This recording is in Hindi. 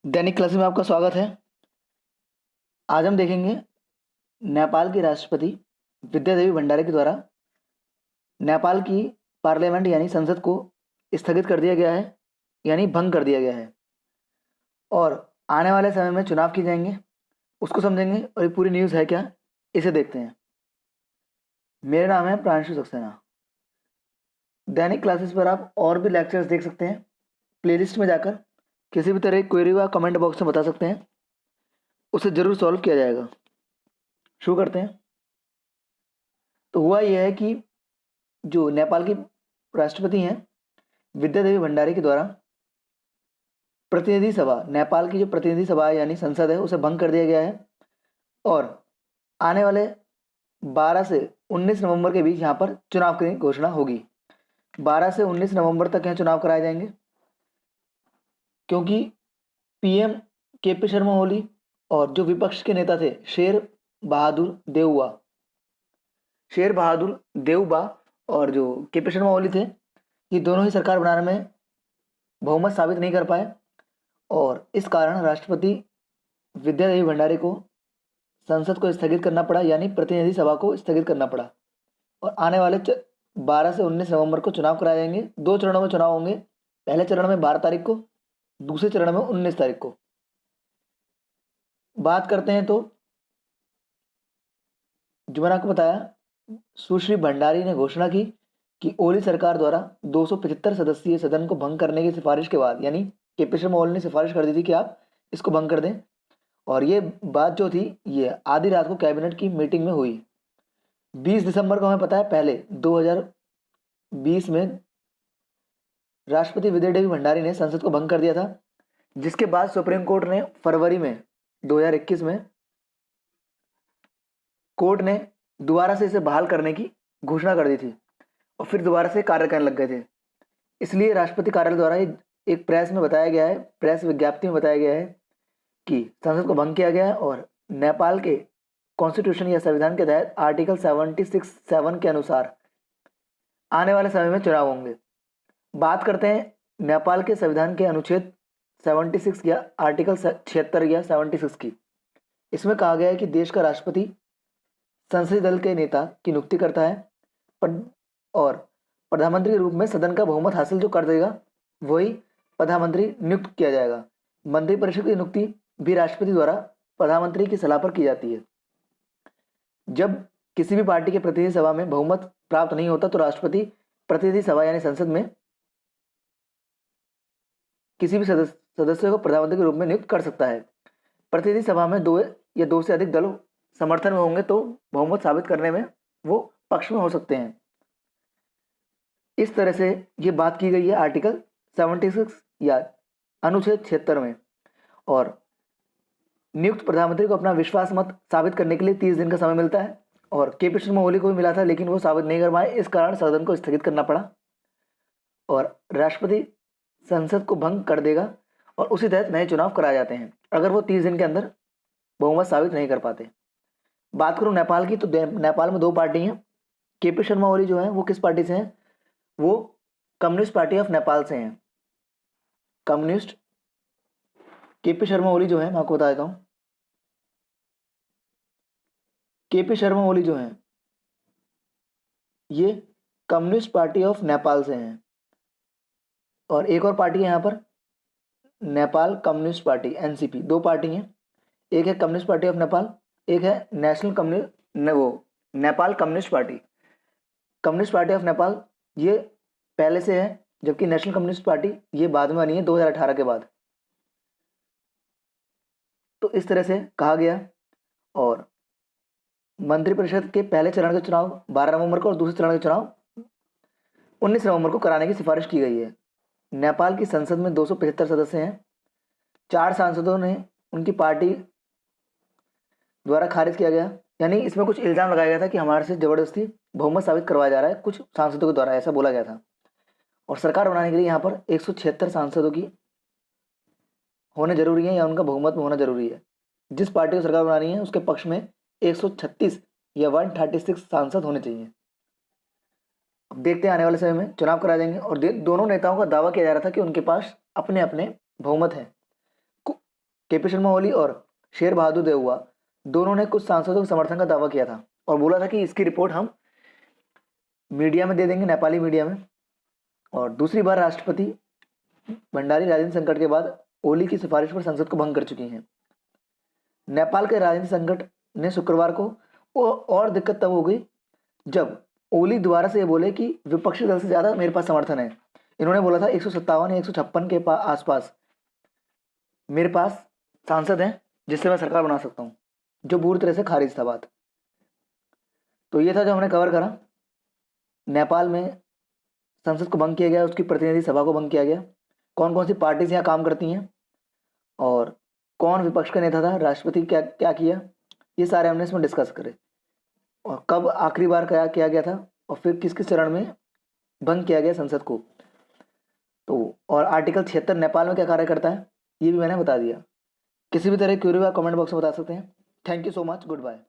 दैनिक क्लास में आपका स्वागत है। आज हम देखेंगे नेपाल की राष्ट्रपति विद्या देवी भंडारी के द्वारा नेपाल की पार्लियामेंट यानी संसद को स्थगित कर दिया गया है, यानी भंग कर दिया गया है और आने वाले समय में चुनाव किए जाएंगे, उसको समझेंगे और ये पूरी न्यूज़ है क्या, इसे देखते हैं। मेरा नाम है प्रांशु सक्सेना। दैनिक क्लासेस पर आप और भी लेक्चर्स देख सकते हैं। प्लेलिस्ट में जाकर किसी भी तरह की क्वेरी हुआ कमेंट बॉक्स में बता सकते हैं, उसे ज़रूर सॉल्व किया जाएगा। शुरू करते हैं। तो हुआ यह है कि जो नेपाल की राष्ट्रपति हैं विद्या देवी भंडारी के द्वारा प्रतिनिधि सभा, नेपाल की जो प्रतिनिधि सभा है यानी संसद है, उसे भंग कर दिया गया है और आने वाले 12 से 19 नवंबर के बीच यहाँ पर चुनाव की घोषणा होगी। 12 से 19 नवंबर तक यहाँ चुनाव कराए जाएंगे, क्योंकि पीएम केपी शर्मा ओली और जो विपक्ष के नेता थे शेर बहादुर देउबा और जो केपी शर्मा ओली थे, ये दोनों ही सरकार बनाने में बहुमत साबित नहीं कर पाए और इस कारण राष्ट्रपति विद्या देवी भंडारी को संसद को स्थगित करना पड़ा, यानी प्रतिनिधि सभा को स्थगित करना पड़ा और आने वाले 12 से 19 नवंबर को चुनाव कराए जाएंगे। 2 चरणों में चुनाव होंगे। पहले चरण में 12 तारीख को, दूसरे चरण में 19 तारीख को। बात करते हैं तो जो मैंने आपको बताया, सुश्री भंडारी ने घोषणा की कि ओली सरकार द्वारा 275 सदस्यीय सदन को भंग करने की सिफारिश के बाद, यानी केपी शर्मा ओली ने सिफारिश कर दी थी कि आप इसको भंग कर दें और ये बात जो थी ये आधी रात को कैबिनेट की मीटिंग में हुई। 20 दिसंबर को हमें पता है पहले 2020 में राष्ट्रपति विद्या देवी भंडारी ने संसद को भंग कर दिया था, जिसके बाद सुप्रीम कोर्ट ने फरवरी में 2021 में कोर्ट ने दोबारा से इसे बहाल करने की घोषणा कर दी थी और फिर दोबारा से कार्य करने लग गए थे। इसलिए राष्ट्रपति कार्यालय द्वारा एक प्रेस में बताया गया है, प्रेस विज्ञप्ति में बताया गया है कि संसद को भंग किया गया है और नेपाल के कॉन्स्टिट्यूशन या संविधान के तहत आर्टिकल 76(7) के अनुसार आने वाले समय में चुनाव होंगे। बात करते हैं नेपाल के संविधान के अनुच्छेद 76 या आर्टिकल 76 या 76 की। इसमें कहा गया है कि देश का राष्ट्रपति संसदीय दल के नेता की नियुक्ति करता है और प्रधानमंत्री के रूप में सदन का बहुमत हासिल जो कर देगा वही प्रधानमंत्री नियुक्त किया जाएगा। मंत्रिपरिषद की नियुक्ति भी राष्ट्रपति द्वारा प्रधानमंत्री की सलाह पर की जाती है। जब किसी भी पार्टी के प्रतिनिधि सभा में बहुमत प्राप्त नहीं होता तो राष्ट्रपति प्रतिनिधि सभा यानी संसद में किसी भी सदस्य को प्रधानमंत्री के रूप में नियुक्त कर सकता है। प्रतिनिधि सभा में 2 या 2 से अधिक दल समर्थन में होंगे तो बहुमत साबित करने में वो पक्ष में हो सकते हैं। इस तरह से ये बात की गई है आर्टिकल 76 या अनुच्छेद 76 में। और नियुक्त प्रधानमंत्री को अपना विश्वास मत साबित करने के लिए 30 दिन का समय मिलता है और केपी शर्मा ओली को भी मिला था, लेकिन वो साबित नहीं कर पाए, इस कारण सदन को स्थगित करना पड़ा और राष्ट्रपति संसद को भंग कर देगा और उसी तहत नए चुनाव कराए जाते हैं अगर वो 30 दिन के अंदर बहुमत साबित नहीं कर पाते। बात करूं नेपाल की, तो नेपाल में 2 पार्टी हैं। केपी शर्मा ओली जो है वो किस पार्टी से हैं? वो कम्युनिस्ट पार्टी ऑफ नेपाल से हैं। कम्युनिस्ट केपी शर्मा ओली जो है, मैं आपको बता देता हूं, केपी शर्मा ओली जो है ये कम्युनिस्ट पार्टी ऑफ नेपाल से हैं। और एक और पार्टी है यहाँ पर, Nepal communist party NCP. 2 party हैं, एक है कम्युनिस्ट पार्टी ऑफ नेपाल, एक है Nepal communist party. Communist party of Nepal ये पहले से है, जबकि नेशनल कम्युनिस्ट पार्टी ये बाद में बनी है 2018 के बाद। तो इस तरह से कहा गया और मंत्रिपरिषद के पहले चरण के चुनाव 12 नवंबर को और दूसरे चरण के चुनाव 19 नवंबर को कराने की सिफारिश की गई है। नेपाल की संसद में 275 सदस्य हैं। 4 सांसदों ने उनकी पार्टी द्वारा खारिज किया गया, यानी इसमें कुछ इल्ज़ाम लगाया गया था कि हमारे से ज़बरदस्ती बहुमत साबित करवाया जा रहा है कुछ सांसदों के द्वारा, ऐसा बोला गया था। और सरकार बनाने के लिए यहाँ पर 176 सांसदों की होने जरूरी है या उनका बहुमत में होना जरूरी है। जिस पार्टी को सरकार बनानी है उसके पक्ष में 136 या 136 सांसद होने चाहिए। अब देखते हैं आने वाले समय में चुनाव कराए जाएंगे और दोनों नेताओं का दावा किया जा रहा था कि उनके पास अपने अपने बहुमत है। केपी शर्मा ओली और शेर बहादुर देववा दोनों ने कुछ सांसदों के समर्थन का दावा किया था और बोला था कि इसकी रिपोर्ट हम मीडिया में दे देंगे, नेपाली मीडिया में। और दूसरी बार राष्ट्रपति भंडारी राजनीतिक संकट के बाद ओली की सिफारिश पर संसद को भंग कर चुकी हैं। नेपाल के राजनीतिक संकट ने शुक्रवार को और दिक्कत तब हो गई जब ओली दोबारा से ये बोले कि विपक्षी दल से ज्यादा मेरे पास समर्थन है। इन्होंने बोला था 157 या 156 के आसपास मेरे पास सांसद हैं जिससे मैं सरकार बना सकता हूं, जो पूरी तरह से खारिज था बात। तो ये था जो हमने कवर करा। नेपाल में संसद को भंग किया गया, उसकी प्रतिनिधि सभा को भंग किया गया, कौन कौन सी पार्टीज यहाँ काम करती हैं और कौन विपक्ष का नेता था, राष्ट्रपति क्या क्या किया, ये सारे हमने इसमें डिस्कस करे। और कब आखिरी बार क्या किया गया था और फिर किस किस चरण में भंग किया गया संसद को। तो और आर्टिकल 76 नेपाल में क्या कार्य करता है ये भी मैंने बता दिया। किसी भी तरह क्यूरी का कमेंट बॉक्स में बता सकते हैं। Thank you so much, good bye.